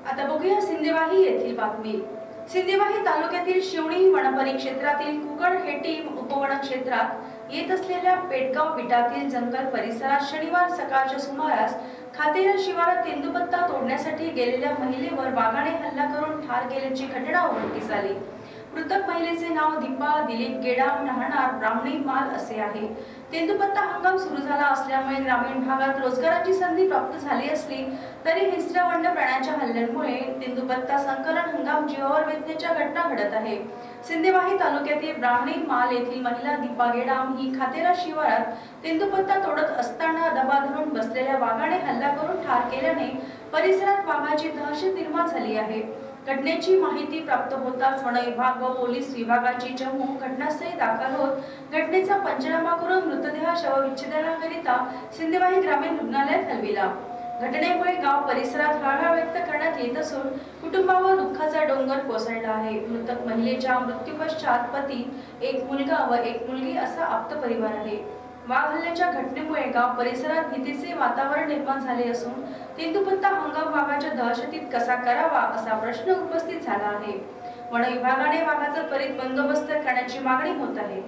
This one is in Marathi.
आता बघूया सिंदेवाही येथील बातमी। सिंदेवाही तालुक्यातील शिवणी वनपरिक्षेत्रातील कुकडहेटी उपवन क्षेत्रात येत असलेल्या पेटगाव बिटातील जंगल परिसरात शनिवार सकाळच्या सुमारास खातेरा शिवारात तेंदूपत्ता तोडण्यासाठी गेलेल्या महिलेवर वाघाने हल्ला करून ठार केल्याची घटना उघडकीस आली। मृतक महिलेचे नाव दीपा दिलीप गेडाम राहणार ब्राह्मणी माल असे आहे। तेंदूपत्ता हंगाम सुरू झाला असल्यामुळे ग्रामीण भागात रोजगाराची संधी प्राप्त झाली असली तरी हिंस्र वन्य प्राण्यांच्या हल्ल्यांमुळे तेंदूपत्ता संकलन हंगाम जीवावर बेतण्याच्या घटना घडत आहे। सिंदेवाही तालुक्यातील ब्राह्मणी माल येथील महिला दीपा गेडाम ही खातेरा शिवारात तेंदूपत्ता तोडत असताना दबा धरून बसलेल्या वाघाने हल्ला करून ठार केल्याने परिसरात वाघाची दहशत निर्माण झाली आहे। घटनेची माहिती प्राप्त होताच वन विभाग व पोलीस विभागाची चमू घटनास्थळी दाखल होत घटनेचा पंचनामा करून मृतदेह शवविच्छेदनाकरिता सिंदेवाही ग्रामीण रुग्णालयात हलविला। घटनेमुळे गाव परिसरात हळहळ व्यक्त करण्यात येत असून कुटुंबावर दुःखाचा डोंगर कोसळला आहे। मृतक महिलेच्या मृत्यूपश्चात पती, एक मुलगा व एक मुलगी असा आप्त परिवार आहे। वाघ हल्ल्याच्या घटनेमुळे गाव परिसरात भीतीचे वातावरण निर्माण झाले असून तेंदूपत्ता हंगाम वाघाच्या दहशतीत कसा करावा असा प्रश्न उपस्थित झाला आहे। वन विभागाने वाघाचा त्वरित बंदोबस्त करण्याची मागणी होत आहे।